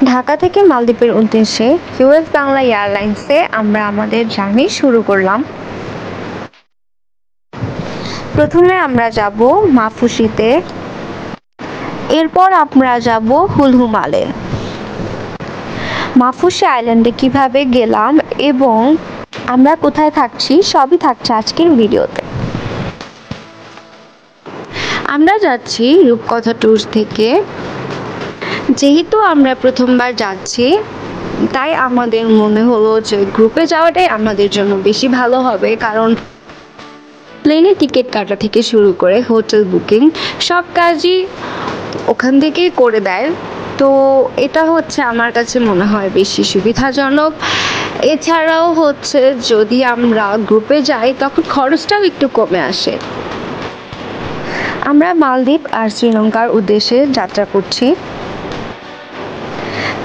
ঢাকা থেকে মালদ্বীপের উদ্দেশ্যে ইউএস বাংলা এয়ারলাইন্সে আমরা আমাদের জার্নি শুরু করলাম। প্রথমে আমরা যাব মাফুসিতে, এরপর আমরা যাব হুলহুমালে। মাফুসি আইল্যান্ডে কিভাবে গেলাম এবং আমরা কোথায় থাকছি সবই থাকছে আজকের ভিডিওতে। আমরা যাচ্ছি রূপকথা ট্যুরস থেকে। যেহেতু আমরা প্রথমবার যাচ্ছি তাই আমাদের মনে হলো যে গ্রুপে যাওয়াটাই আমাদের জন্য বেশি ভালো হবে, কারণ প্লেনের টিকিট কাটা থেকে শুরু করে হোটেল বুকিং সব কাজই ওখান থেকেই করে দেয়। তো এটা হচ্ছে আমার কাছে মনে হয় বেশি সুবিধাজনক। এছাড়াও হচ্ছে যদি আমরা গ্রুপে যাই তখন খরচটাও একটু কমে আসে। আমরা মালদ্বীপ আর শ্রীলঙ্কার উদ্দেশ্যে যাত্রা করছি।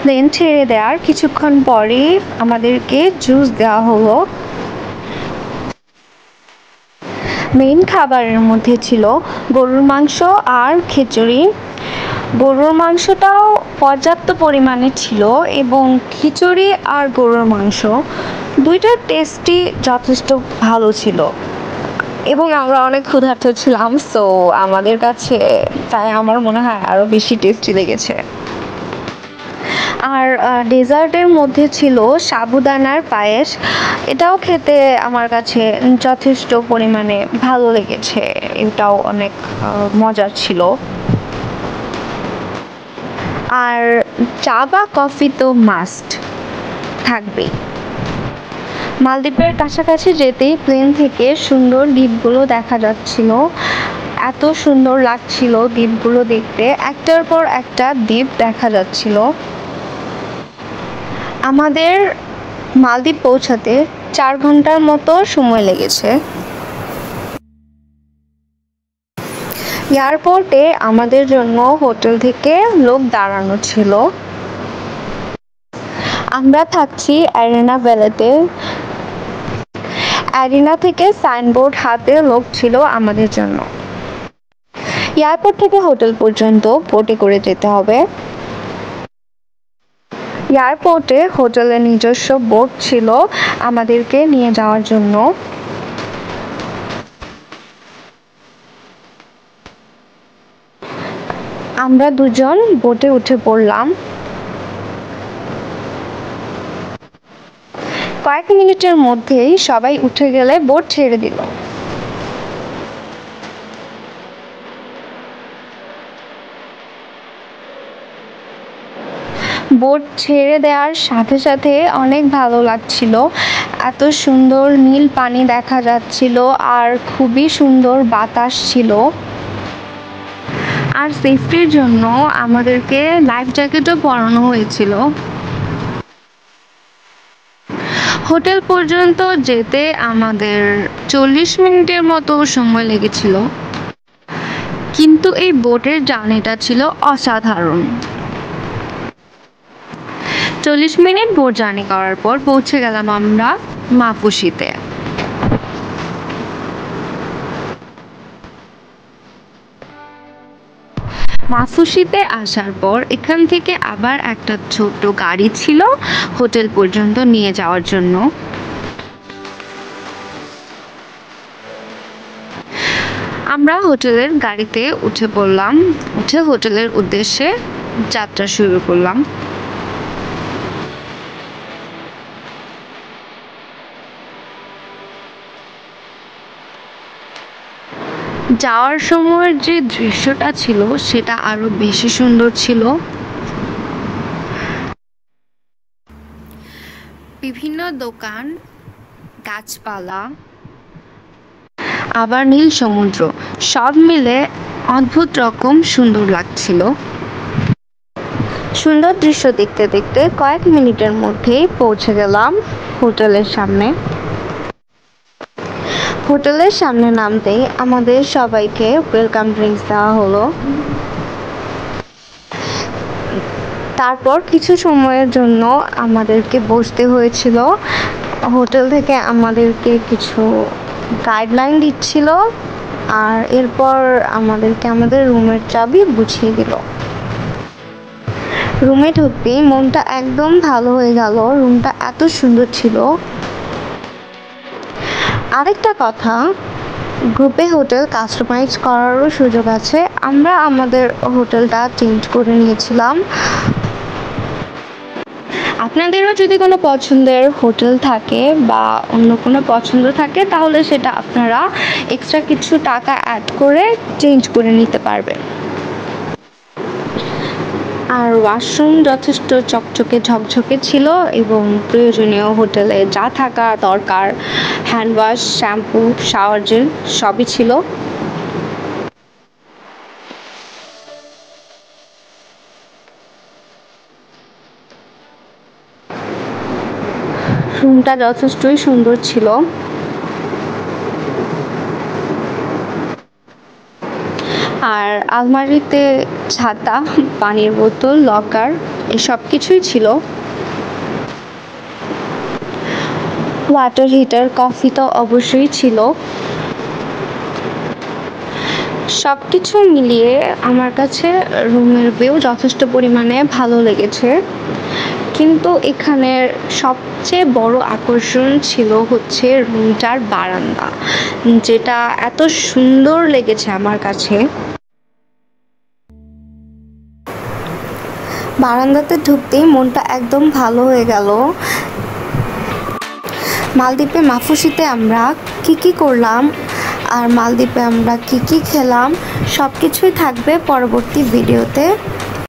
প্লেন ছেড়ে দেওয়ার কিছুক্ষণ পরে আমাদেরকে জুস দেওয়া হলো। মেইন খাবারের মধ্যে ছিল গরুর মাংস আর খিচুড়ি। গরুর মাংসটাও পর্যাপ্ত পরিমাণে ছিল এবং খিচুড়ি আর গরুর মাংস দুইটার টেস্টই যথেষ্ট ভালো ছিল এবং আমরা অনেক ক্ষুধার্ত ছিলাম, সো আমাদের কাছে তাই আমার মনে হয় আরও বেশি টেস্টি লেগেছে। আর ডেজার্টের মধ্যে ছিল সাবুদানার পায়েস। এটাও খেতে আমার কাছে যথেষ্ট পরিমাণে ভালো লেগেছে, এটাও অনেক মজার ছিল। আর চা বা কফি তো মাস্ট থাকবেই। মালদ্বীপের কাছাকাছি যেতেই প্লেন থেকে সুন্দর দ্বীপগুলো দেখা যাচ্ছিল। এত সুন্দর লাগছিল দ্বীপগুলো দেখতে, একটার পর একটা দ্বীপ দেখা যাচ্ছিল। আমাদের মালদ্বীপ পৌঁছাতে 4 ঘন্টার মতো সময় লেগেছে। এয়ারপোর্টে আমাদের জন্য হোটেল থেকে লোক দাঁড়ানো ছিল। আমরা থাকছি অ্যারিনা ভ্যালিতে। অ্যারিনা থেকে সাইনবোর্ড হাতে লোক ছিল আমাদের জন্য। এয়ারপোর্ট থেকে হোটেল পর্যন্ত বোটে করে যেতে হবে। এয়ারপোর্টে হোটেলের নিজস্ব বোট ছিল আমাদেরকে নিয়ে যাওয়ার জন্য। আমরা দুজন বোটে উঠে পড়লাম। কয়েক মিনিটের মধ্যেই সবাই উঠে গেলে বোট ছেড়ে দিল। বোট ছেড়ে দেওয়ার সাথে সাথে অনেক ভালো লাগছিল। এত সুন্দর নীল পানি দেখা যাচ্ছিল আর খুবই সুন্দর বাতাস ছিল। আর সেফটির জন্য আমাদেরকে লাইফ জ্যাকেটও পরানো হয়েছিল। হোটেল পর্যন্ত যেতে আমাদের 40 মিনিটের মতো সময় লেগেছিল, কিন্তু এই বোটের জার্নিটা ছিল অসাধারণ। 40 মিনিট বোট জার্নি করার পর পৌঁছে গেলাম আমরা মাফুসিতে। মাফুসিতে আসার পর এখান থেকে আবার একটা ছোট্ট গাড়ি ছিল হোটেল পর্যন্ত নিয়ে যাওয়ার জন্য। আমরা হোটেলের গাড়িতে উঠে পড়লাম, উঠে হোটেলের উদ্দেশ্যে যাত্রা শুরু করলাম। যাওয়ার সময়ের যে দৃশ্যটা ছিল সেটা আরো বেশি সুন্দর ছিল। বিভিন্ন দোকান, গাছপালা, আবার নীল সমুদ্র, সব মিলে অদ্ভুত রকম সুন্দর লাগছিল। সুন্দর দৃশ্য দেখতে দেখতে কয়েক মিনিটের মধ্যেই পৌঁছে গেলাম হোটেলের সামনে। হোটেলের সামনে নামতেই আমাদের সবাইকে ওয়েলকাম ড্রিঙ্কস দেওয়া হলো। তারপর কিছু সময়ের জন্য আমাদেরকে বসতে হয়েছিল। হোটেল থেকে আমাদেরকে কিছু গাইডলাইন দিচ্ছিল আর এরপর আমাদেরকে আমাদের রুমের চাবি বুঝিয়ে দিল। রুমে ঢুকতেই মনটা একদম ভালো হয়ে গেল, রুমটা এত সুন্দর ছিল। আরেকটা কথা, গ্রুপে হোটেল কাস্টমাইজ করারও সুযোগ আছে। আমরা আমাদের হোটেলটা চেঞ্জ করে নিয়েছিলাম। আপনাদেরও যদি কোনো পছন্দের হোটেল থাকে বা অন্য কোনো পছন্দ থাকে তাহলে সেটা আপনারা এক্সট্রা কিছু টাকা অ্যাড করে চেঞ্জ করে নিতে পারবেন। আর ওয়াশরুম যথেষ্ট চকচকে ঝকঝকে ছিল এবং প্রয়োজনীয় হোটেলে যা থাকা দরকার, hand wash, shampoo, shower gel সবই ছিল। রুমটা যথেষ্টই সুন্দর ছিল। আর আলমারিতে ছাতা, পানির বোতল, লকার এসব কিছুই ছিল। ওয়াটার হিটার, কফি তো অবশ্যই ছিল। সব কিছু মিলিয়ে আমার কাছে রুমের ভিউ যথেষ্ট পরিমাণে ভালো লেগেছে। কিন্তু এখানের সবচেয়ে বড় আকর্ষণ ছিল হচ্ছে রুমটার বারান্দা, যেটা এত সুন্দর লেগেছে আমার কাছে। বারান্দাতে ঢুকতেই মনটা একদম ভালো হয়ে গেল। মালদ্বীপে মাফুসিতে আমরা কি করলাম আর মালদ্বীপে আমরা কি খেলাম সব কিছুই থাকবে পরবর্তী ভিডিওতে।